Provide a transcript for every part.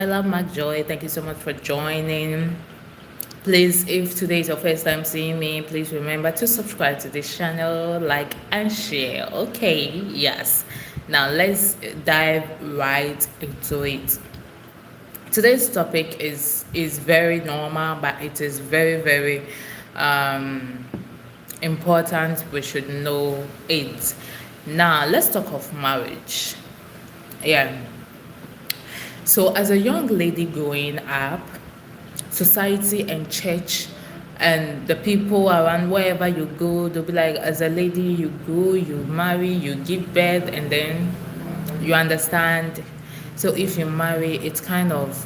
Stella McJoy. Thank you so much for joining. Please, if today is your first time seeing me, please remember to subscribe to this channel, like and share. Okay, yes. Now let's dive right into it. Today's topic is very normal, but it is very um, important. We should know it. Now let's talk of marriage. Yeah. So, as a young lady growing up, society and church and the people around wherever you go, they'll be like, as a lady, you go, you marry, you give birth, and then you understand. So, if you marry, it's kind of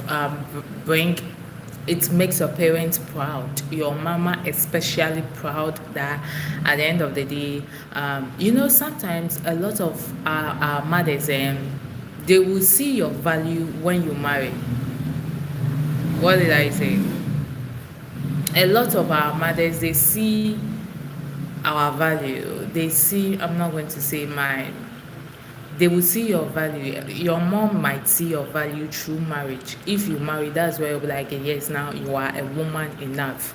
bring it makes your parents proud, your mama especially proud, that at the end of the day, sometimes a lot of our mothers, they will see your value when you marry. What did I say? A lot of our mothers, they see our value. They see, I'm not going to say mine, they will see your value. Your mom might see your value through marriage. If you marry, that's where you'll be like, yes, now you are a woman enough.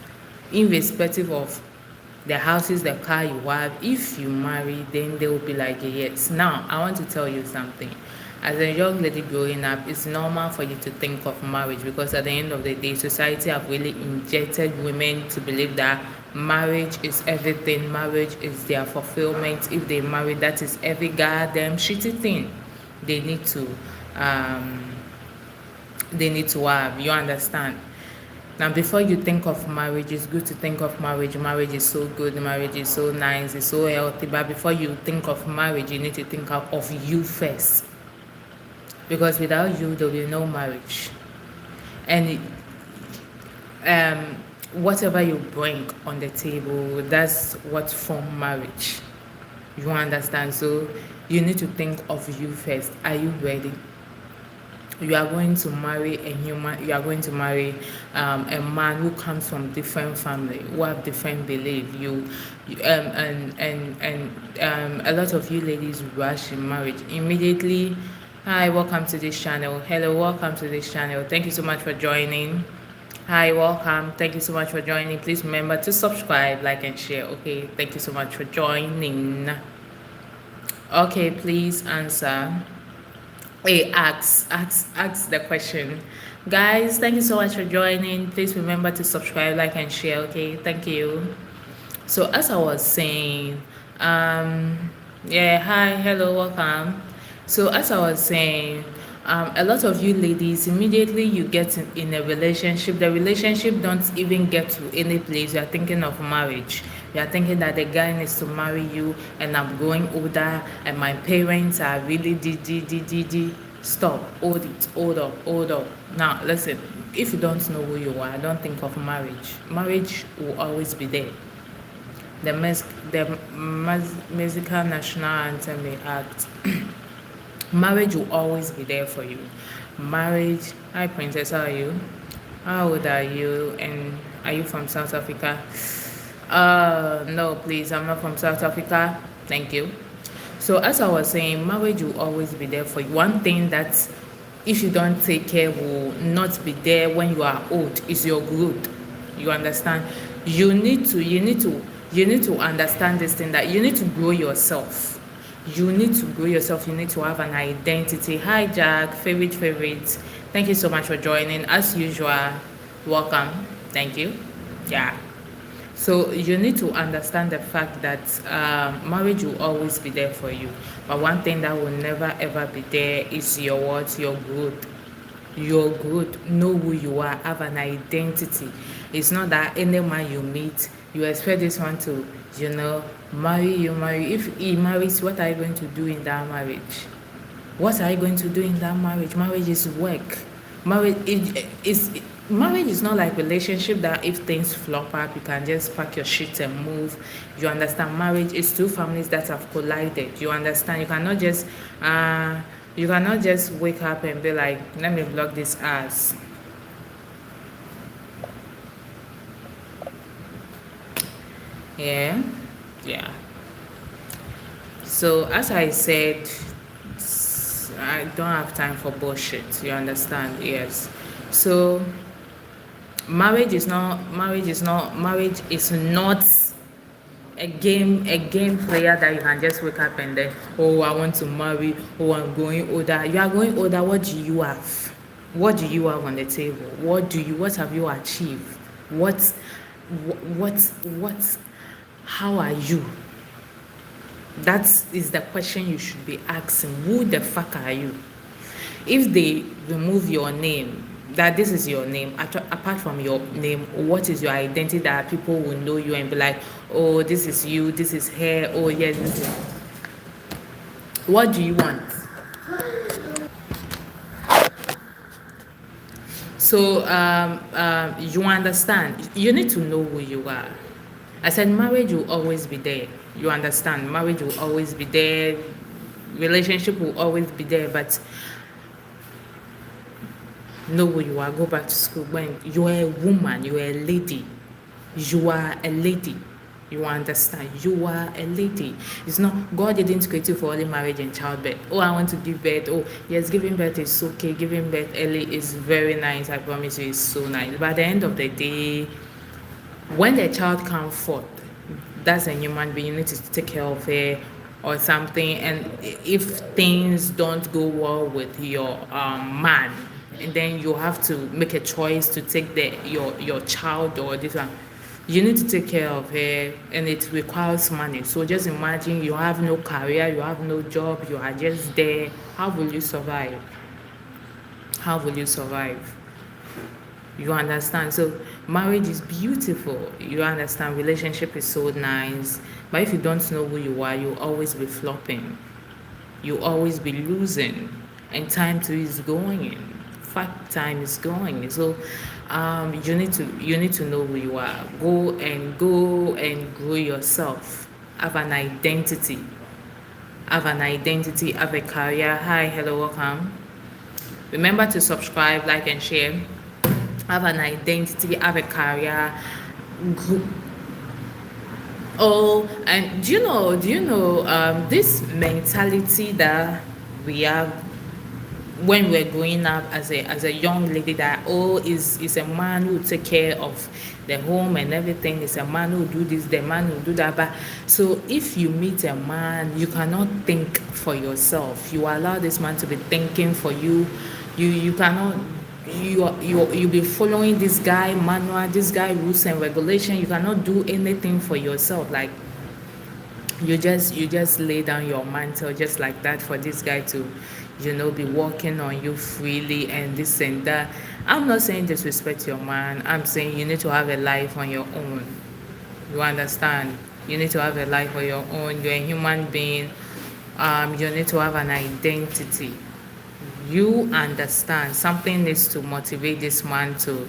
Irrespective of the houses, the car you have, if you marry, then they will be like, yes. Now, I want to tell you something. As a young lady growing up, it's normal for you to think of marriage, because at the end of the day, society have really injected women to believe that marriage is everything, marriage is their fulfillment. If they marry, that is every goddamn shitty thing they need to um have. You understand? Now, before you think of marriage, it's good to think of marriage. Marriage is so good, marriage is so nice, it's so healthy. But before you think of marriage, you need to think of you first, because without you, there will be no marriage. And whatever you bring on the table, that's what form marriage. You understand? So you need to think of you first. Are you ready? You are going to marry a human, you are going to marry a man who comes from different family, who have different belief. And a lot of you ladies rush in marriage immediately. Hi, welcome to this channel. Hello, welcome to this channel. Thank you so much for joining. Hi, welcome. Thank you so much for joining. Please remember to subscribe, like, and share. Okay, thank you so much for joining. Okay, please answer. Hey, ask the question. Guys, thank you so much for joining. Please remember to subscribe, like, and share. Okay, thank you. So, as I was saying, yeah, hi, hello, welcome. So, as I was saying, a lot of you ladies, immediately you get in a relationship, the relationship don't even get to any place. You are thinking of marriage. You are thinking that the guy needs to marry you, and I'm growing older, and my parents are really d. Stop, hold up. Now, listen, if you don't know who you are, don't think of marriage. Marriage will always be there. The musical national anthem they act. Marriage will always be there for you. Marriage. Hi, Princess. How are you? How old are you? And are you from South Africa? No, please. I'm not from South Africa. Thank you. So, as I was saying, marriage will always be there for you. One thing that, if you don't take care, will not be there when you are old is your growth. You understand? You need to understand this thing, that you need to grow yourself. You need to grow yourself. You need to have an identity. Hi, Jack. Favorite. Thank you so much for joining. As usual, welcome. Thank you. Yeah. So you need to understand the fact that marriage will always be there for you. But one thing that will never ever be there is your what? Your growth. Your growth. Know who you are. Have an identity. It's not that any man you meet, you expect this one to, marry you. If he marries, what are you going to do in that marriage? What are you going to do in that marriage? Marriage is work. Marriage is not like relationship that if things flop up, you can just pack your shit and move. You understand? Marriage is two families that have collided. You understand? You cannot just wake up and be like, let me block this ass. Yeah. So as I said, I don't have time for bullshit. You understand? Yes. So marriage is not a game player that you can just wake up and then, oh, I want to marry, oh, I'm going older. You are going older. What do you have? What do you have on the table? What have you achieved? What how are you? That is the question you should be asking. Who the fuck are you? If they remove your name, that this is your name, apart from your name, what is your identity that people will know you and be like, oh, this is you, this is her, oh yes, this is. What do you want? So you understand, you need to know who you are. I said marriage will always be there. You understand? Marriage will always be there. Relationship will always be there, but know who you are. Go back to school. When you are a woman, you are a lady. You are a lady. You understand? You are a lady. It's not, God didn't create you for only marriage and childbirth. Oh, I want to give birth. Oh, yes, giving birth is okay. Giving birth early is very nice. I promise you, it's so nice. But at the end of the day, when the child comes forth, that's a human being. You need to take care of her or something. And if things don't go well with your man, and then you have to make a choice to take your child or this one, you need to take care of her, and it requires money. So just imagine you have no career, you have no job, you are just there. How will you survive? How will you survive? You understand? So marriage is beautiful. You understand? Relationship is so nice. But if you don't know who you are, you'll always be flopping. You'll always be losing. And time too is going. Fact, time is going. So you need to know who you are. Go and grow yourself. Have an identity. Have a career. Hi, hello, welcome. Remember to subscribe, like, and share. Have an identity, have a career. Oh, and do you know this mentality that we have when we're growing up as a young lady, that is a man who take care of the home and everything, is a man who do this, the man who do that. But so if you meet a man, you cannot think for yourself. You allow this man to be thinking for you. You cannot. You'll be following this guy manual, this guy rules and regulation. You cannot do anything for yourself. Like you just lay down your mantle just like that for this guy to be walking on you freely and this and that. I'm not saying disrespect your man. I'm saying you need to have a life on your own. You understand? You need to have a life on your own. You're a human being. You need to have an identity. You understand, something needs to motivate this man to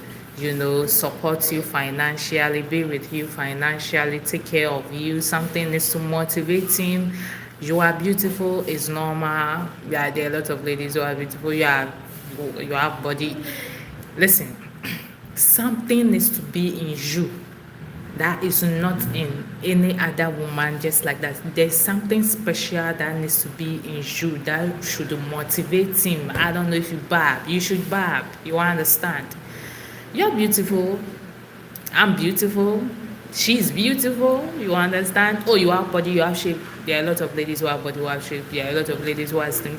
support you financially, be with you financially, take care of you. Something needs to motivate him. You are beautiful is normal. Yeah, there are a lot of ladies who are beautiful. You have body. Listen, something needs to be in you that is not in any other woman. Just like that, there's something special that needs to be in you that should motivate him. I don't know if you should barb. You understand? You're beautiful. I'm beautiful. She's beautiful. You understand? Oh, you have body, you have shape. There are a lot of ladies who have body, who have shape. There are a lot of ladies who are slim.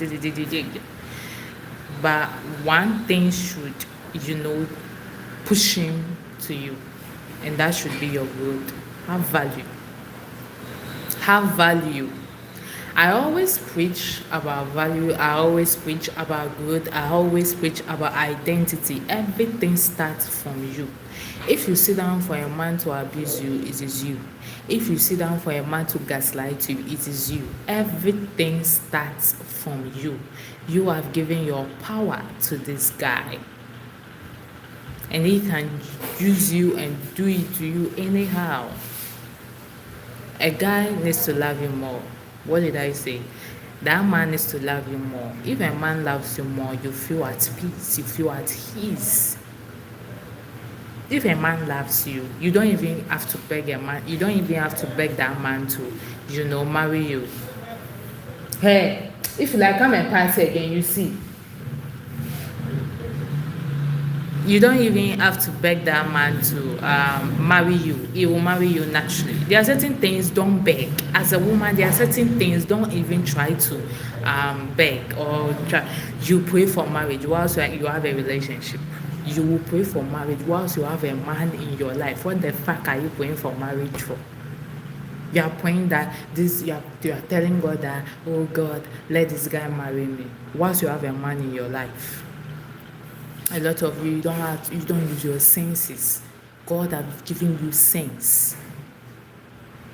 But one thing should push him to you, and that should be your growth. Have value. Have value. I always preach about value. I always preach about growth. I always preach about identity. Everything starts from you. If you sit down for a man to abuse you, it is you. If you sit down for a man to gaslight you, it is you. Everything starts from you. You have given your power to this guy, and he can use you and do it to you anyhow. A guy needs to love you more. What did I say? That man needs to love you more. If a man loves you more, you feel at peace, you feel at ease. If a man loves you, you don't even have to beg a man. You don't even have to beg that man to, marry you. Hey, If you like come and pass again, you see, you don't even have to beg that man to marry you. He will marry you naturally. There are certain things, don't beg. As a woman, there are certain things, don't even try to beg or try. You pray for marriage whilst you have a relationship. You will pray for marriage whilst you have a man in your life. What the fuck are you praying for marriage for? You are praying that you are telling God that, oh God, let this guy marry me. Whilst you have a man in your life. A lot of you don't use your senses. God has given you sense.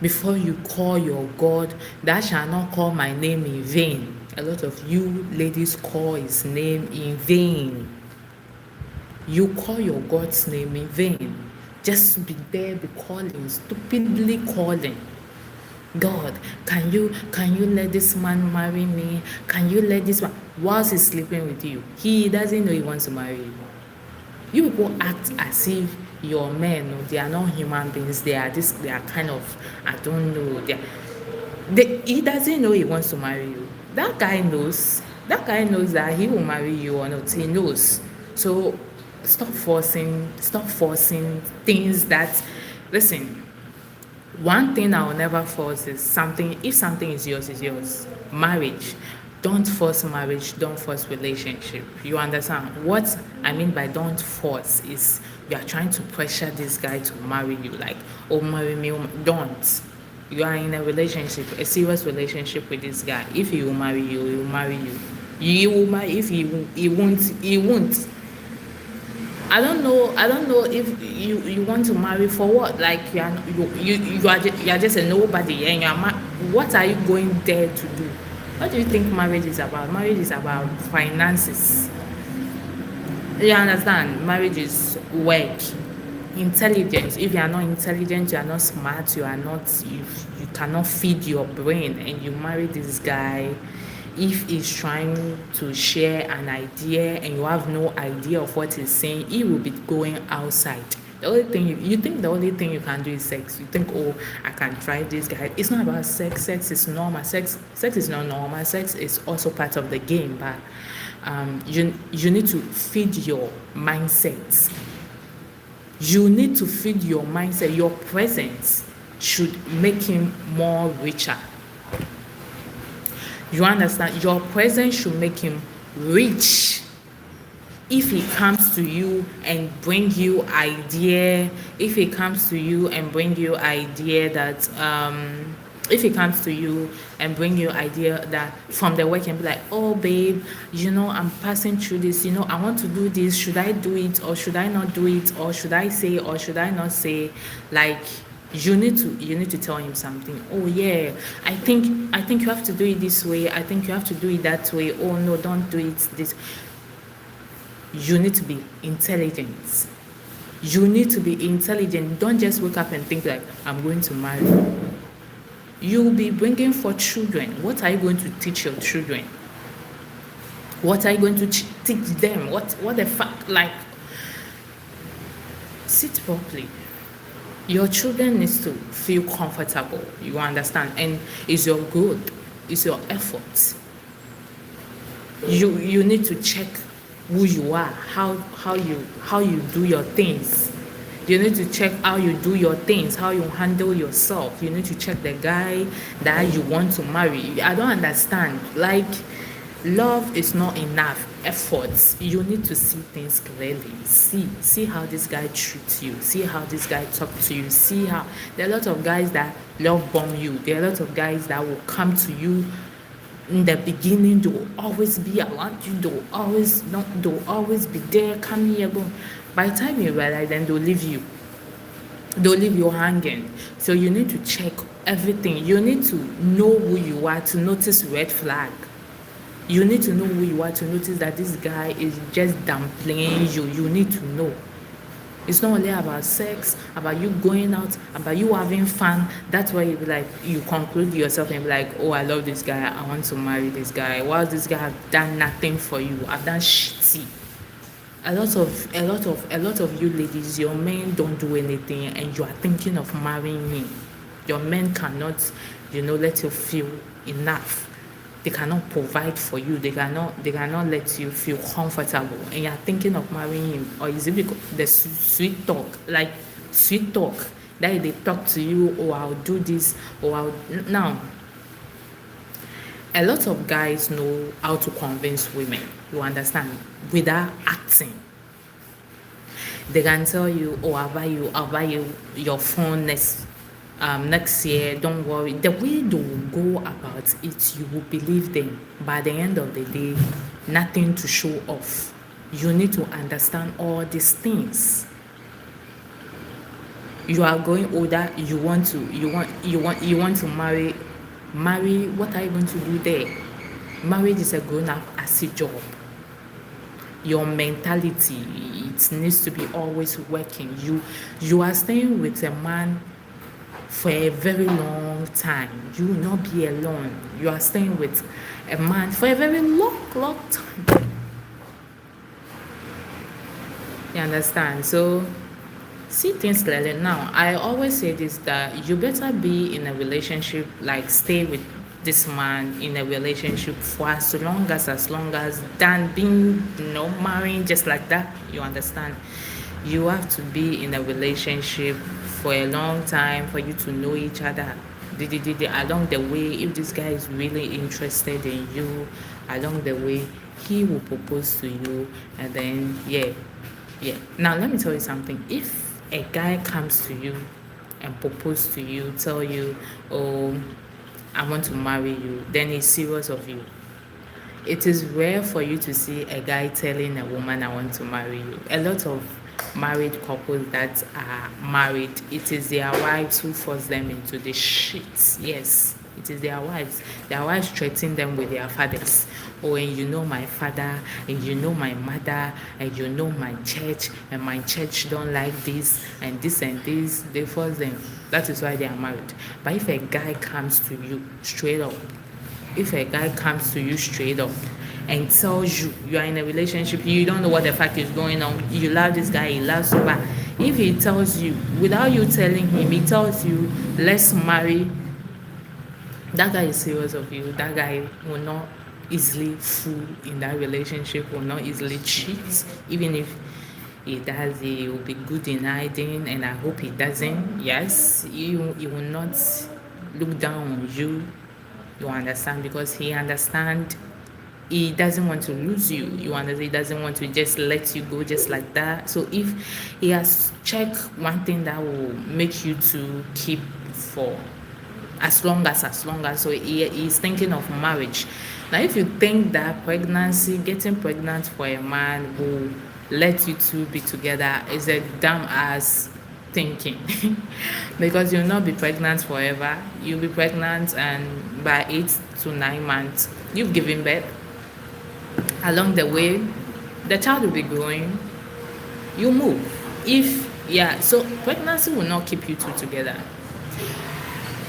Before you call your God, thou shalt not call my name in vain. A lot of you ladies call his name in vain. You call your God's name in vain. Just be there, be calling, stupidly calling. God, can you let this man marry me? Can you let this man, whilst he's sleeping with you, he doesn't know he wants to marry you. You people act as if your men, no, they are not human beings. They are kind of, I don't know. He doesn't know he wants to marry you. That guy knows. That guy knows that he will marry you or not. He knows. So stop forcing things that, listen. One thing I will never force is if something is yours, is yours. Marriage. Don't force marriage, don't force relationship. You understand? What I mean by don't force is you are trying to pressure this guy to marry you. Like, oh, marry me. Don't. You are in a relationship, a serious relationship with this guy. If he will marry you, he will marry you. You will marry. If he won't, he won't. I don't know if you want to marry for what? Like you are just a nobody and what are you going there to do? What do you think marriage is about? Marriage is about finances. You understand? Marriage is work, intelligence. If you are not intelligent, you are not smart, you cannot feed your brain, and you marry this guy. If he's trying to share an idea and you have no idea of what he's saying, he will be going outside. The only thing you think the only thing you can do is sex. You think, oh, I can try this guy. It's not about sex. Sex is normal. Sex is not normal. Sex is also part of the game, but you need to feed your mindset. You need to feed your mindset. Your presence should make him more richer. You understand? Your presence should make him rich. If he comes to you and bring you idea, that if he comes to you and bring you idea that from the work and be like, oh babe, I'm passing through this, I want to do this, should I do it or should I not do it, or should I say or should I not say? Like, you need to tell him something. Oh yeah, I think you have to do it this way, I think you have to do it that way. Oh no, don't do it this. You need to be intelligent. Don't just wake up and think like, I'm going to marry. You'll be bringing for children. What are you going to teach your children? What are you going to teach them? What the fuck? Like, sit properly. Your children needs to feel comfortable. You understand? And it's your good. It's your effort. You need to check who you are, how you do your things. You need to check how you do your things, how you handle yourself. You need to check the guy that you want to marry. I don't understand. Like, love is not enough. Efforts. You need to see things clearly. See how this guy treats you. See how this guy talks to you. See how there are a lot of guys that love bomb you. There are a lot of guys that will come to you in the beginning. They will always be around you. They will always be there. Come here, go. By the time you realize, then they'll leave you. They'll leave you hanging. So you need to check everything. You need to know who you are to notice red flag. You need to know who you are to notice that this guy is just downplaying you. You need to know. It's not only about sex, about you going out, about you having fun. That's why you conclude yourself and be like, oh, I love this guy, I want to marry this guy. While this guy has done nothing for you, I've done shitty. A lot of you ladies, your men don't do anything and you are thinking of marrying me. Your men cannot, let you feel enough. they cannot provide for you, they cannot let you feel comfortable, and you're thinking of marrying him? Or is it because the sweet talk, like sweet talk, that they talk to you, or I'll do this, or I'll now a lot of guys know how to convince women, you understand, without acting. They can tell you, oh, I'll buy you your phone next year, don't worry. The way they will go about it, you will believe them. By the end of the day, nothing to show off. You need to understand all these things. You are going older, you want to marry. What are you going to do there? Marriage is a grown-up as a job. Your mentality, it needs to be always working. You are staying with a man for a very long time. You will not be alone. You are staying with a man for a very long time. You understand? So see things clearly. Now, I always say this, that you better be in a relationship, like stay with this man in a relationship for as long as than being marrying just like that. You understand? You have to be in a relationship for a long time for you to know each other. Along the way, if this guy is really interested in you, along the way he will propose to you, and then yeah. Now let me tell you something. If a guy comes to you and propose to you, tell you, oh, I want to marry you, then he's serious of you. It is rare for you to see a guy telling a woman, I want to marry you. A lot of married couples that are married, it is their wives who force them into the shit. Yes, it is their wives. Their wives threaten them with their fathers. Oh, and you know my father, and you know my mother, and you know my church, and my church don't like this, and this and this. They force them. That is why they are married. But if a guy comes to you straight up, and tells you are in a relationship, you don't know what the fuck is going on, you love this guy, he loves you, but if he tells you, without you telling him, he tells you, let's marry, that guy is serious of you. That guy will not easily fool in that relationship, will not easily cheat. Even if he does, he will be good in hiding, and I hope he doesn't. Yes, he will not look down on you. You understand? Because he understands. He doesn't want to lose you. You understand? He doesn't want to just let you go just like that. So if he has checked one thing that will make you to keep for as long as, so he's thinking of marriage. Now, if you think that getting pregnant for a man will let you two be together, is a dumb ass thinking. Because you'll not be pregnant forever. You'll be pregnant, and by 8 to 9 months, you've given birth. Along the way, the child will be growing. You move. So pregnancy will not keep you two together.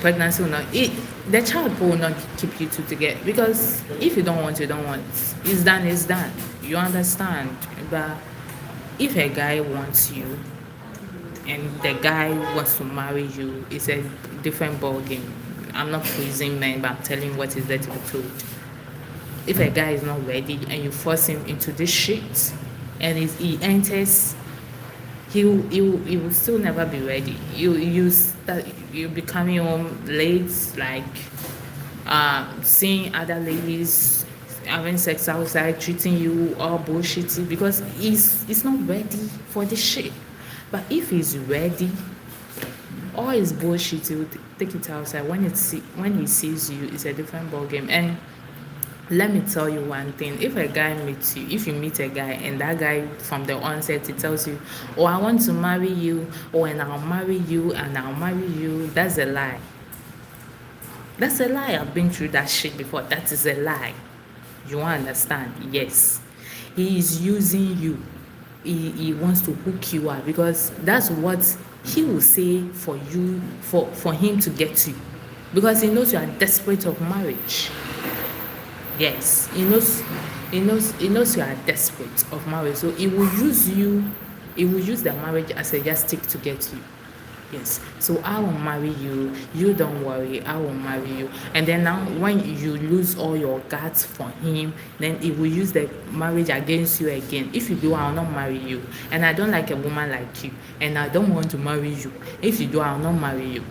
Pregnancy will not. The child will not keep you two together, because if you don't want, it's done. You understand? But if a guy wants you and the guy wants to marry you, it's a different ball game. I'm not praising men, but I'm telling what is there to be told. If a guy is not ready and you force him into this shit, and he enters, he will still never be ready. You be coming home late, like seeing other ladies having sex outside, treating you all bullshitty, because he's not ready for this shit. But if he's ready, all his bullshit, he will take it outside. When he sees you, it's a different ball game. And let me tell you one thing. If you meet a guy, and that guy from the onset, he tells you, oh, I want to marry you, and I'll marry you, that's a lie. That's a lie. I've been through that shit before. That is a lie. You understand? Yes. He is using you. He wants to hook you up, because that's what he will say for you, for him to get you, because he knows you are desperate of marriage. Yes, he knows you are desperate of marriage, so he will use the marriage as a yardstick to get you. Yes. So I will marry you. You don't worry. I will marry you. And then now, when you lose all your guts for him, then he will use the marriage against you again. If you do, I will not marry you. And I don't like a woman like you. And I don't want to marry you. If you do, I will not marry you.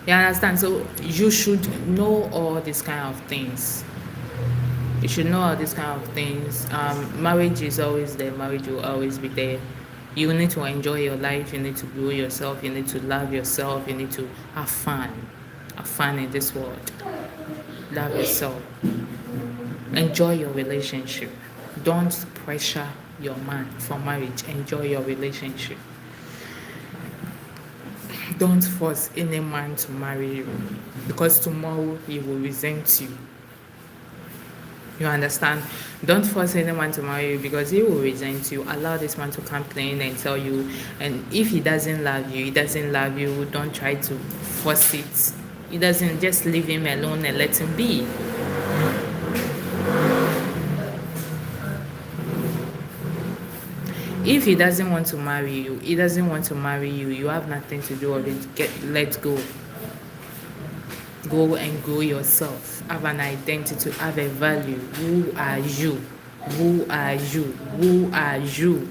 You understand? So you should know all these kind of things. You should know all these kind of things. Marriage is always there. Marriage will always be there. You need to enjoy your life. You need to grow yourself. You need to love yourself. You need to have fun. Have fun in this world. Love yourself. Enjoy your relationship. Don't pressure your man for marriage. Enjoy your relationship. Don't force any man to marry you, because tomorrow he will resent you. You understand? Don't force anyone to marry you, because he will resent you. Allow this man to complain and tell you. And if he doesn't love you, he doesn't love you. Don't try to force it. He doesn't, just leave him alone and let him be. If he doesn't want to marry you, he doesn't want to marry you. You have nothing to do with it. Let go. Go and grow yourself. Have an identity. Have a value. Who are you? Who are you? Who are you?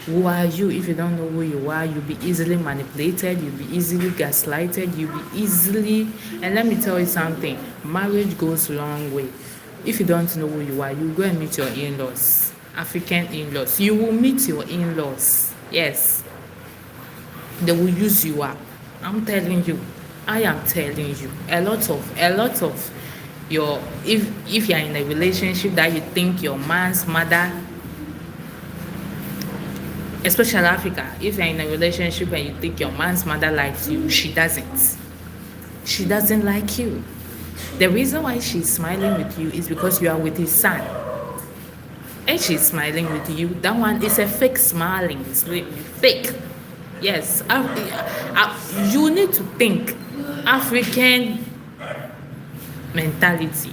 Who are you? If you don't know who you are, you'll be easily manipulated. You'll be easily gaslighted. You'll be easily. And let me tell you something. Marriage goes a long way. If you don't know who you are, you go and meet your in-laws. African in-laws. You will meet your in-laws. Yes. They will use you up. I'm telling you. I am telling you. A lot of your, if you're in a relationship that you think your man's mother, especially Africa, if you're in a relationship and you think your man's mother likes you, she doesn't. She doesn't like you. The reason why she's smiling with you is because you are with his son. And she's smiling with you. That one is a fake smiling. It's really fake. Yes. You need to think African mentality.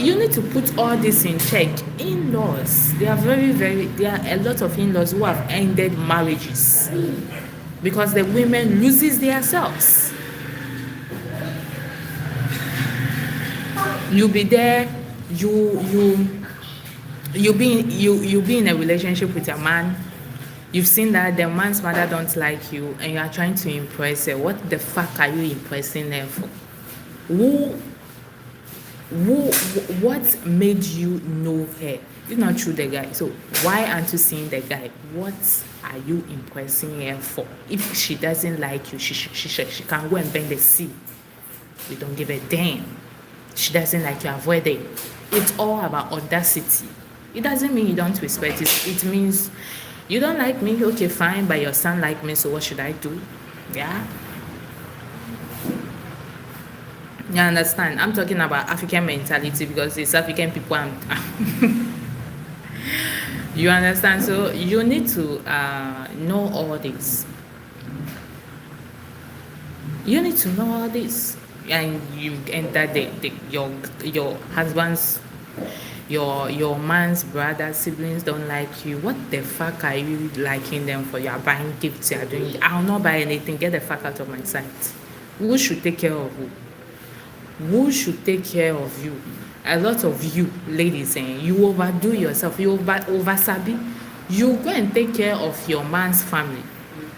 You need to put all this in check. In-laws, there are a lot of in-laws who have ended marriages because the women loses themselves. You'll be there. You be in a relationship with a man. You've seen that the man's mother don't like you, and you are trying to impress her. What the fuck are you impressing her for? What made you know her? You're not through the guy. So why aren't you seeing the guy? What are you impressing her for? If she doesn't like you, she can go and bend the sea. You don't give a damn. She doesn't like you, avoid it. It's all about audacity. It doesn't mean you don't respect it. It means you don't like me, okay, fine, but your son like me, so what should I do? Yeah. You understand? I'm talking about African mentality because it's African people. You understand? So you need to know all this. You need to know all this, and you enter your husband's, your man's brother, siblings don't like you. What the fuck are you liking them for? You are buying gifts, you are doing. I'll not buy anything. Get the fuck out of my sight. Who should take care of who? Who should take care of you? A lot of you ladies saying you overdo yourself, you over-sabi. You go and take care of your man's family,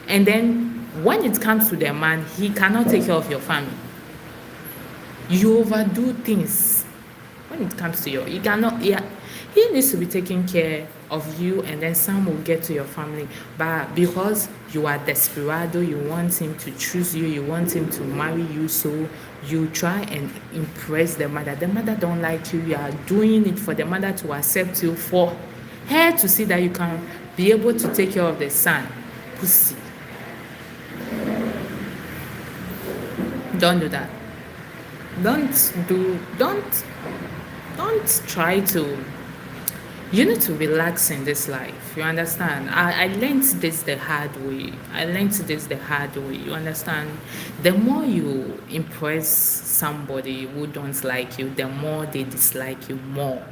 and then when it comes to the man, he cannot take care of your family. You overdo things. When it comes to he cannot, yeah, he needs to be taking care of you, and then some will get to your family. But because you are desperado, you want him to choose you, you want him to marry you, so you try and impress the mother. The mother don't like you. You are doing it for the mother to accept you, for her to see that you can be able to take care of the son. Pussy. Don't do that. Don't try to. You need to relax in this life. You understand? I learned this the hard way. You understand? The more you impress somebody who don't like you, the more they dislike you more.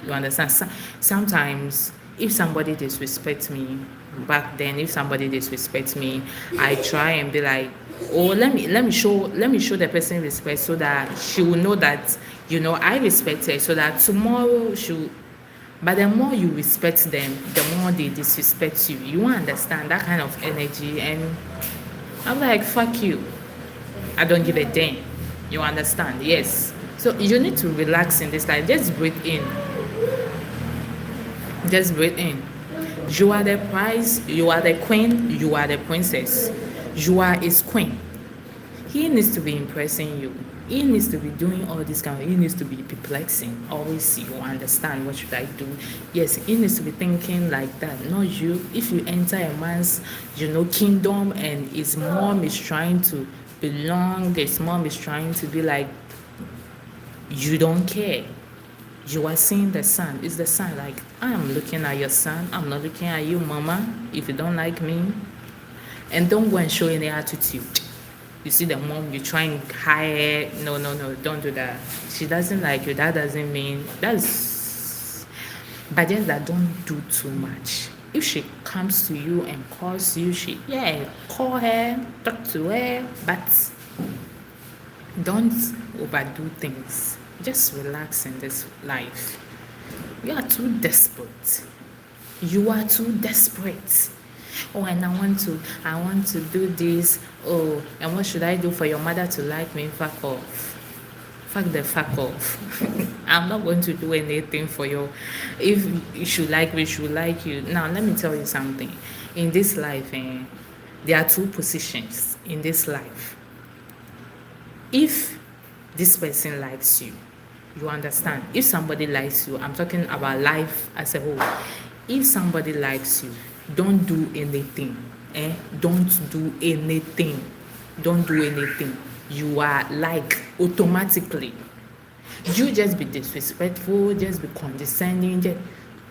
You understand? Sometimes if somebody disrespects me back then, if somebody disrespects me, I try and be like, oh, let me show the person respect so that she will know that I respect her, so that tomorrow she. But the more you respect them, the more they disrespect you. You won't understand that kind of energy, and I'm like, fuck you. I don't give a damn. You understand? Yes. So you need to relax in this life. Just breathe in. Just breathe in. You are the prize, you are the queen, you are the princess. You are his queen. He needs to be impressing you. He needs to be doing all this kind of, he needs to be perplexing. Always you understand, what should I do? Yes, he needs to be thinking like that, not you. If you enter a man's, kingdom, and his mom is trying to belong, his mom is trying to be like, you don't care. You are seeing the son. It's the son. Like, I'm looking at your son. I'm not looking at you, mama. If you don't like me, and don't go and show any attitude. You see the mom, you try and hide. No, don't do that. She doesn't like you. That doesn't mean that's. But just that, don't do too much. If she comes to you and calls you, call her, talk to her, but don't overdo things. Just relax in this life. You are too desperate. You are too desperate. Oh, and I want to do this. Oh, and what should I do for your mother to like me? Fuck off. Fuck off. I'm not going to do anything for you. If you should like me, should like you. Now, let me tell you something. In this life, there are two positions in this life. If this person likes you, you understand. If somebody likes you, I'm talking about life as a whole. If somebody likes you, don't do anything. Don't do anything. Don't do anything. You are like automatically. You just be disrespectful, just be condescending,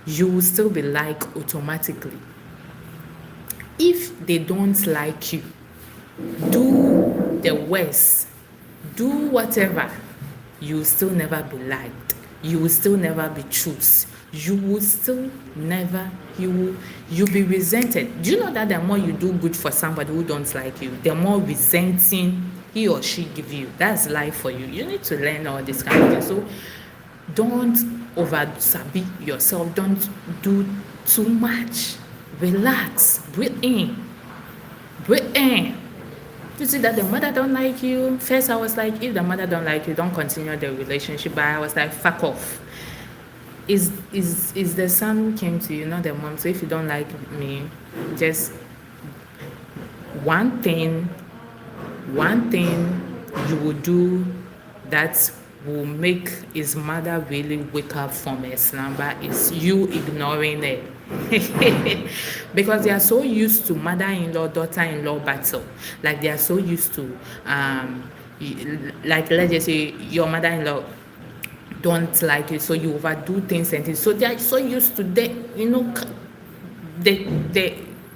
you will still be like automatically. If they don't like you, do the worst. Do whatever. You will still never be liked. You will still never be chosen. You will still never, you'll be resented. Do you know that the more you do good for somebody who don't like you, the more resenting he or she give you? That's life for you. You need to learn all this kind of thing. So don't over-sabi yourself. Don't do too much. Relax. Breathe in. Breathe in. You see that the mother don't like you. First I was like, if the mother don't like you, don't continue the relationship. But I was like, fuck off. Is the son who came to you, not the mom. So if you don't like me, just one thing you will do that will make his mother really wake up from her slumber is you ignoring it. Because they are so used to mother-in-law, daughter-in-law battle. Like they are so used to like let's just say your mother-in-law don't like it, so you overdo things and things. So they are so used to that,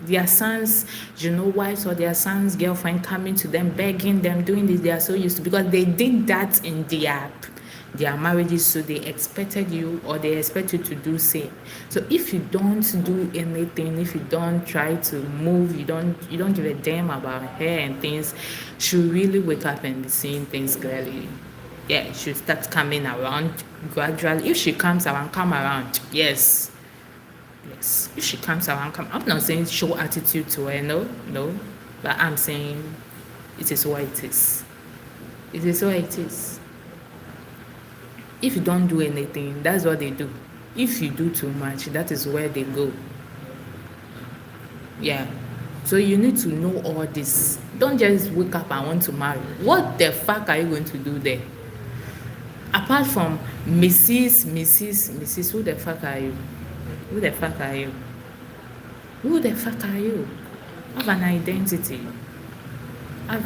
their sons, wives or their sons' girlfriend coming to them, begging them, doing this. They are so used to, because they did that in their marriages, so they expected you, or they expect you to do same. So if you don't do anything, if you don't try to move, you don't give a damn about her and things, she'll really wake up and be seeing things clearly. Yeah, she'll start coming around gradually. If she comes around, come around. Yes. If she comes around, come. I'm not saying show attitude to her, no. But I'm saying it is what it is. It is what it is. If you don't do anything, that's what they do. If you do too much, that is where they go. Yeah. So you need to know all this. Don't just wake up and want to marry. What the fuck are you going to do there? Apart from Mrs., who the fuck are you? Who the fuck are you? Who the fuck are you? Have an identity. I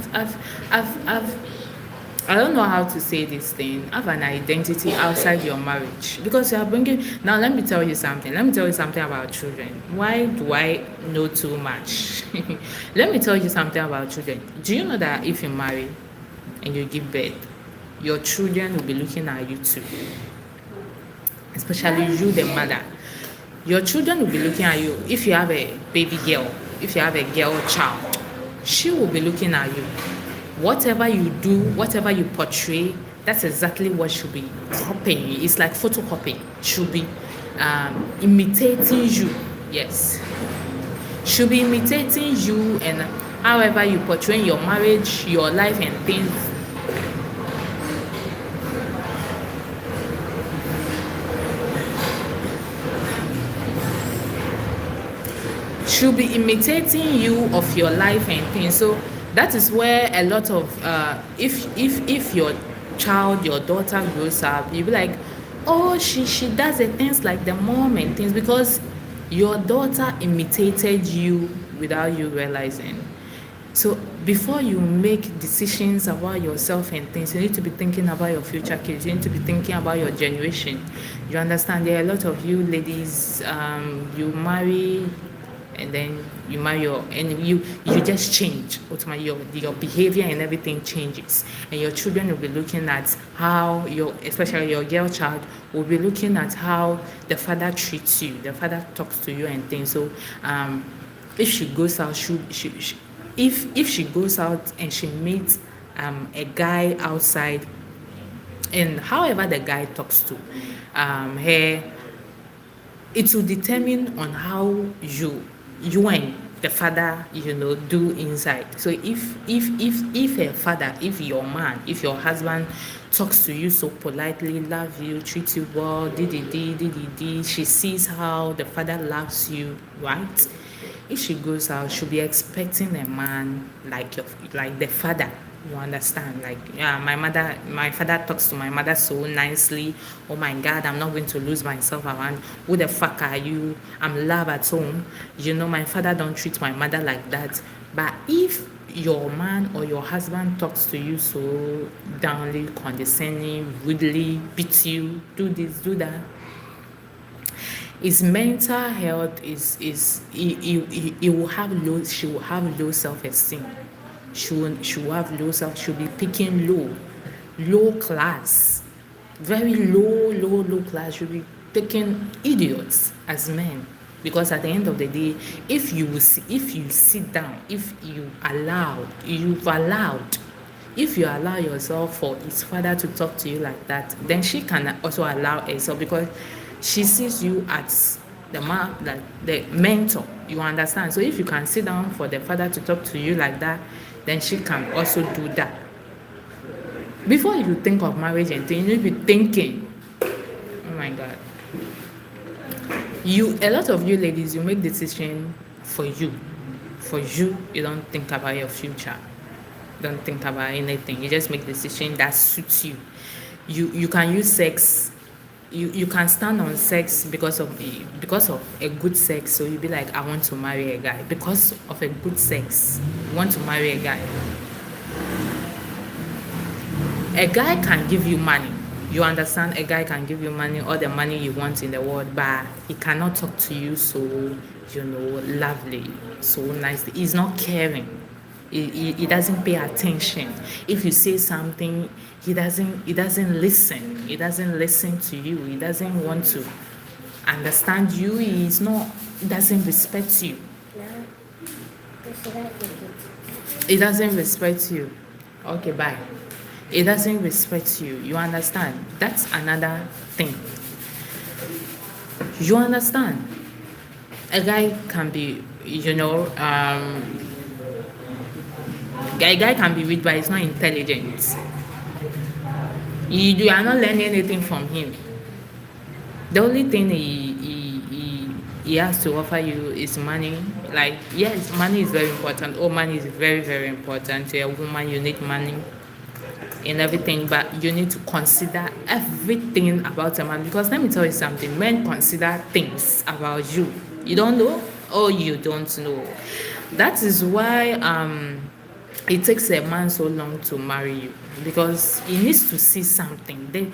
don't know how to say this thing. Have an identity outside your marriage, because you are bringing. Now let me tell you something. Let me tell you something about children. Why do I know too much? Let me tell you something about children. Do you know that if you marry and you give birth, your children will be looking at you too, especially you, the mother. Your children will be looking at you. If you have a baby girl, if you have a girl child, she will be looking at you. Whatever you do, whatever you portray, that's exactly what should be copying. It's like photocopying. Should be imitating you. Yes, should be imitating you, and however you portray your marriage, your life, and things should be imitating you of your life and things. So that is where a lot of if your child, your daughter grows up, you'll be like, oh, she does the things like the mom and things, because your daughter imitated you without you realizing. So before you make decisions about yourself and things, you need to be thinking about your future kids. You need to be thinking about your generation. You understand? There are a lot of you ladies, you marry, and then you marry and you just change. Ultimately, your behavior and everything changes, and your children will be looking at how especially your girl child, will be looking at how the father treats you, the father talks to you and things. So if she goes out, if she goes out and she meets a guy outside, and however the guy talks to her, it will determine on how you and the father, do inside. So if a father, if your man, if your husband talks to you so politely, love you, treats you well, she sees how the father loves you, right? If she goes out, she'll be expecting a man like the father. You understand? Like, yeah, my father talks to my mother so nicely. Oh my God, I'm not going to lose myself around. Who the fuck are you? I'm love at home. My father don't treat my mother like that. But if your man or your husband talks to you so downly, condescending, rudely, beats you, do this, do that, his mental health he will have low. She will have low self-esteem. She will have low self. She'll be picking low class, very low class. She'll be taking idiots as men, because at the end of the day, if you sit down, if you allow yourself for his father to talk to you like that, then she can also allow herself, because she sees you as the man, like the mentor. You understand? So if you can sit down for the father to talk to you like that, then she can also do that. Before you think of marriage and things, you need to be thinking, oh my God. A lot of you ladies, you make decision for you. For you, you don't think about your future. Don't think about anything. You just make decision that suits you. You can use sex. You can stand on sex because of a good sex. So you'll be like, I want to marry a guy because of a good sex. You want to marry a guy. A guy can give you money. You understand? A guy can give you money, all the money you want in the world, but he cannot talk to you so, lovely, so nicely. He's not caring. He doesn't pay attention. If you say something, he doesn't listen. He doesn't listen to you. He doesn't want to understand you. He doesn't respect you. He doesn't respect you. Okay, bye. He doesn't respect you. You understand? That's another thing. You understand? A guy can be, a guy can be rich, but he's not intelligent. You are not learning anything from him. The only thing he has to offer you is money. Like, yes, money is very important. Oh, money is very, very important. To a woman, you need money and everything, but you need to consider everything about a man, because let me tell you something, men consider things about you. You don't know, or you don't know. That is why it takes a man so long to marry you, because he needs to see something.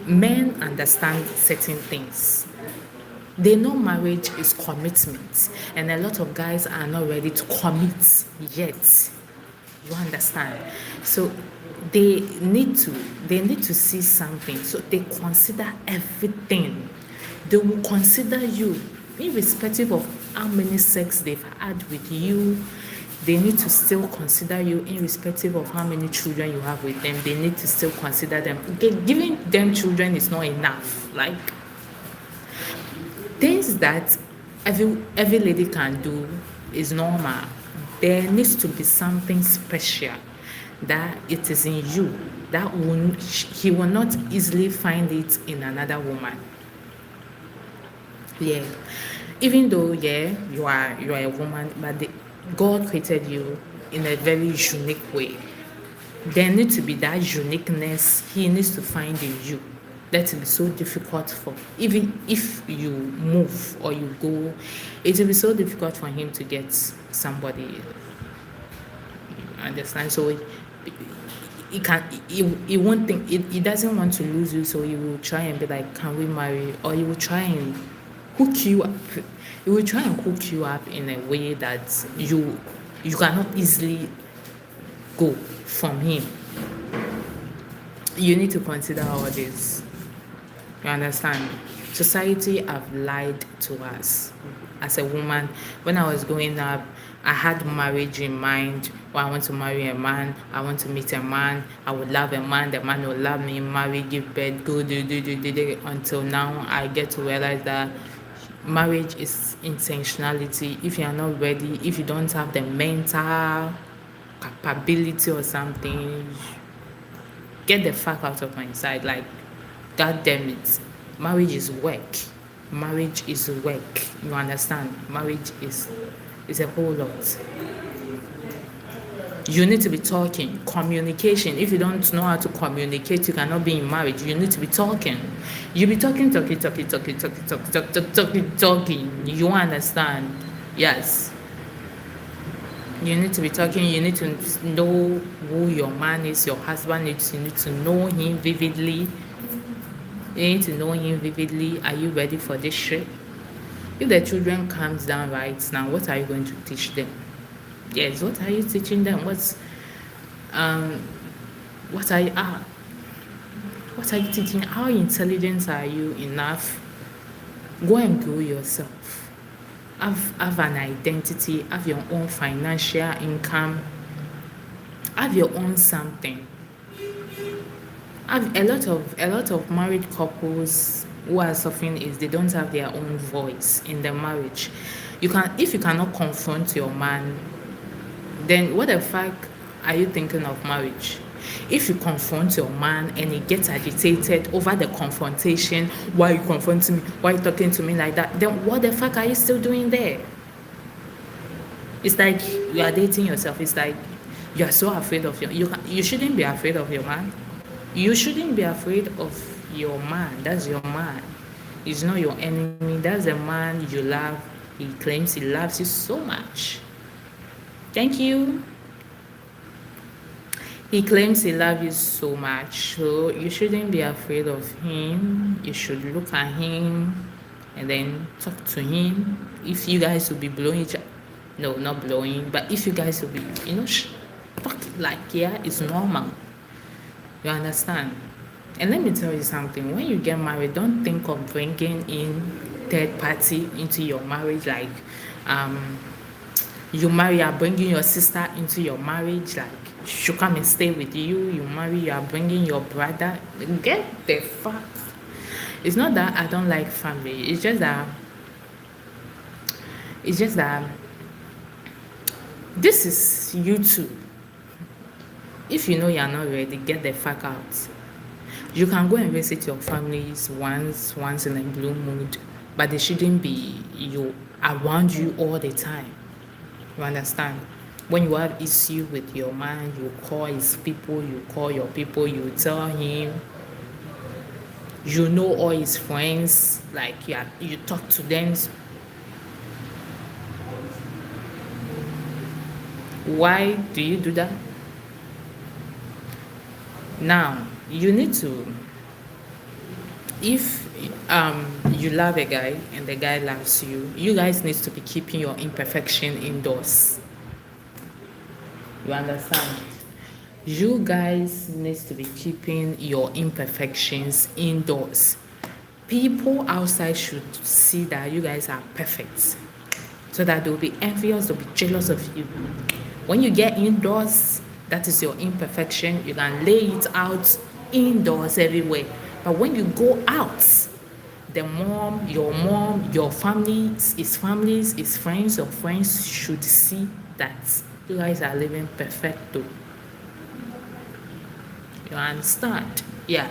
Men understand certain things. They know marriage is commitment, and a lot of guys are not ready to commit yet. You understand? So they need to see something. So they consider everything. They will consider you. irrespective of how many sex they've had with you, they need to still consider you. Irrespective of how many children you have with them, they need to still consider them. Giving them children is not enough. Like, things that every lady can do is normal. There needs to be something special that it is in you that he will not easily find it in another woman. Yeah, even though you are a woman, but God created you in a very unique way. There needs to be that uniqueness he needs to find in you. That will be so difficult for, even if you move or you go, it will be so difficult for him to get somebody. Understand? So he won't think, he doesn't want to lose you, so he will try and be like, can we marry? Or he will try and hook you up. He will try and hook you up in a way that you cannot easily go from him. You need to consider all this. You understand? Society have lied to us. As a woman, when I was growing up, I had marriage in mind. Well, I want to marry a man. I want to meet a man. I would love a man. The man will love me, marry, give birth, go, do. Until now, I get to realize that marriage is intentionality. If you are not ready, if you don't have the mental capability or something, get the fuck out of my side. Like, God damn it. Marriage is work. Marriage is work. You understand? Marriage is a whole lot. You need to be talking. Communication. If you don't know how to communicate, you cannot be in marriage. You need to be talking. You be talking. You understand? Yes. You need to be talking. You need to know who your man is, your husband is. You need to know him vividly. You need to know him vividly. Are you ready for this shit? If the children comes down right now, what are you going to teach them? Yes, what are you teaching them? What are you teaching? How intelligent are you enough? Go and grow yourself. Have an identity. Have your own financial income. Have your own something. Have a lot of married couples who are suffering is they don't have their own voice in their marriage. If you cannot confront your man, then what the fuck are you thinking of marriage? If you confront your man and he gets agitated over the confrontation, why are you confronting me? Why are you talking to me like that? Then what the fuck are you still doing there? It's like you are dating yourself. It's like you are so afraid of you shouldn't be afraid of your man. You shouldn't be afraid of your man. That's your man. He's not your enemy. That's the man you love. He claims he loves you so much. Thank you. He claims he loves you so much. So you shouldn't be afraid of him. You should look at him and then talk to him. If you guys will be blowing each other, no, not blowing, but if you guys will be, talk like, it's normal. You understand? And let me tell you something. When you get married, don't think of bringing in third party into your marriage. Like, you marry, you are bringing your sister into your marriage. Like, she come and stay with you. You marry, you are bringing your brother. Get the fuck. It's not that I don't like family. It's just that this is YouTube. If you know you're not ready, get the fuck out. You can go and visit your families once in a blue mood, but they shouldn't be around you all the time. You understand? When you have issue with your man, you call his people, you call your people, you tell him. You know all his friends, like you talk to them. Why do you do that? Now, you need to, if you love a guy and the guy loves you, you guys need to be keeping your imperfection indoors. You understand? You guys need to be keeping your imperfections indoors. People outside should see that you guys are perfect, so that they'll be envious, they'll be jealous of you. When you get indoors, that is your imperfection. You can lay it out indoors everywhere. But when you go out, your families, his friends, your friends should see that you guys are living perfecto. You understand? Yeah.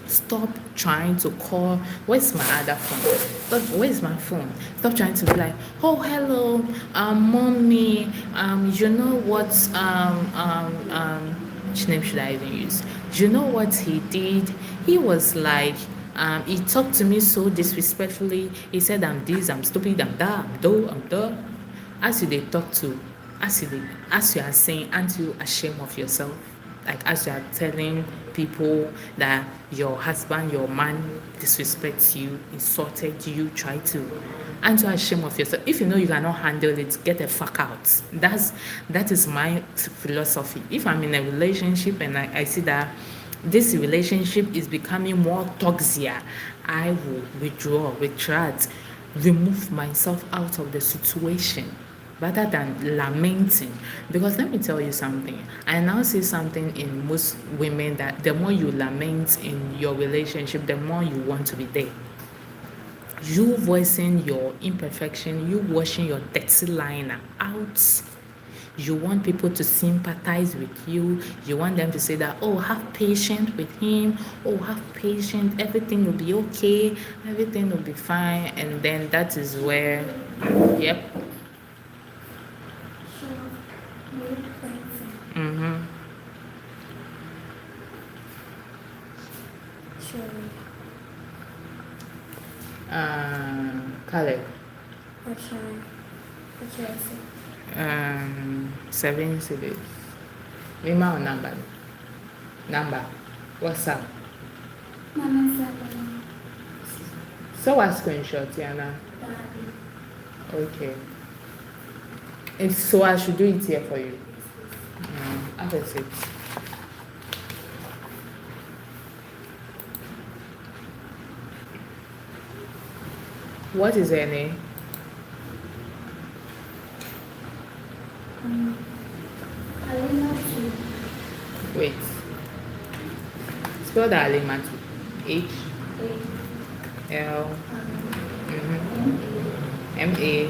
Stop trying to call. Where's my other phone? Where's my phone? Stop trying to be like, oh hello, mommy. You know what? Which name should I even use? You know what he did? He was like, he talked to me so disrespectfully. He said I'm this, I'm stupid, I'm that, I'm the. As you they talk to, as you are saying, aren't you ashamed of yourself? Like as you are telling people that your husband, your man disrespects you, insulted you, try to, aren't you ashamed of yourself? If you know you cannot handle it, get the fuck out. That is my philosophy. If I'm in a relationship and I see that this relationship is becoming more toxic, I will withdraw, retract, remove myself out of the situation rather than lamenting. Because let me tell you something, I now see something in most women that the more you lament in your relationship, the more you want to be there. You voicing your imperfection, you washing your dirty liner out. You want people to sympathize with you. You want them to say that, oh, have patience with him. Oh, have patience. Everything will be okay. Everything will be fine. And then that is where, yep. Mm-hmm. Caleb. What should I say? 7 cities. Email number. WhatsApp. Mama 7. So what screenshot, Yana? Okay. So I should do it here for you. After 6. What is her name? Alimatu. Wait. Spell the Alimatu. H L M-A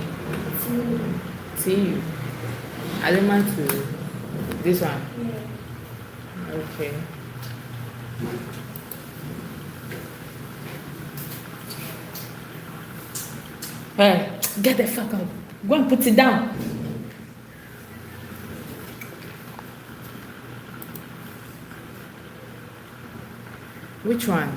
T-U. Alimatu. This one. Okay. Hey, get the fuck out. Go and put it down. Which one?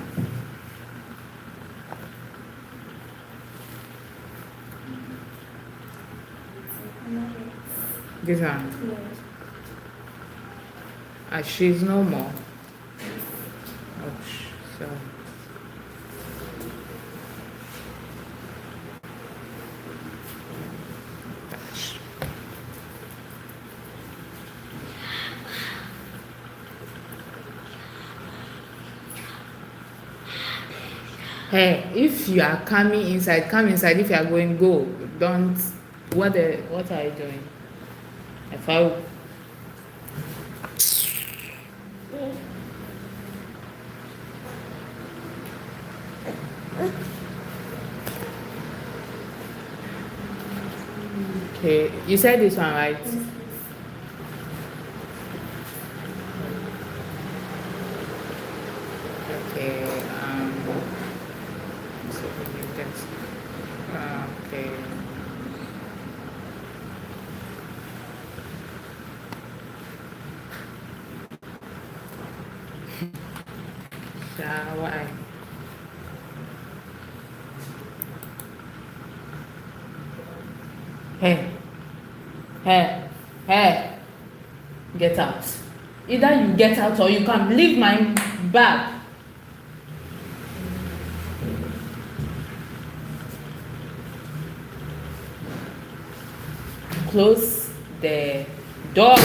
This one. She's no more. Ouch. So. Hey, if you are coming inside, come inside. If you are going, go. Don't. What are you doing? If I. Okay, you said this one, right? Okay, so that's, okay. Why? Hey, get out. Either you get out or you can leave my bag. Close the door.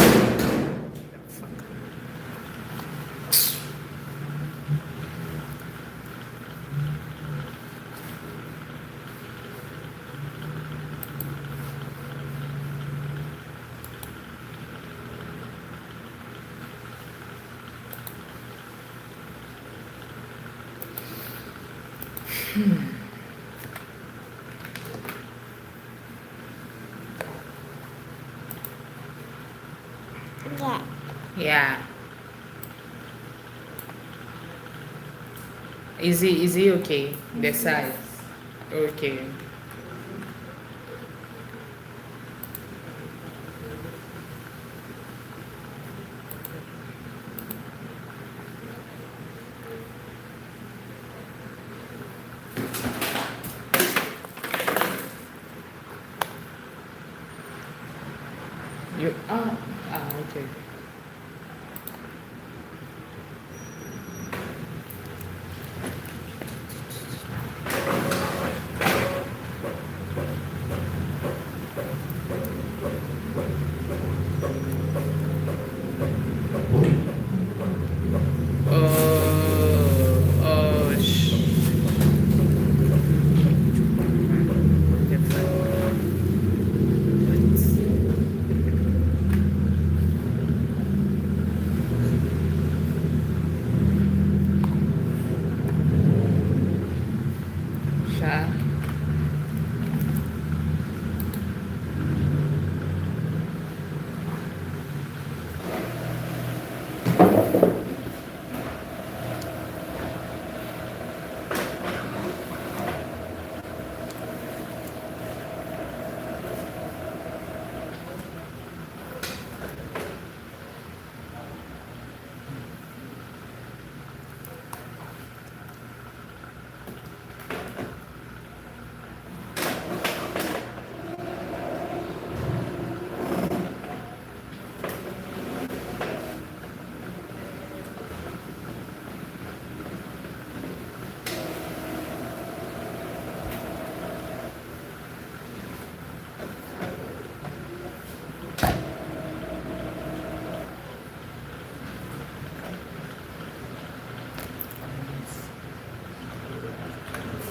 Yeah. Yeah. Is he okay? The size. Okay. You okay. Oh, Sha.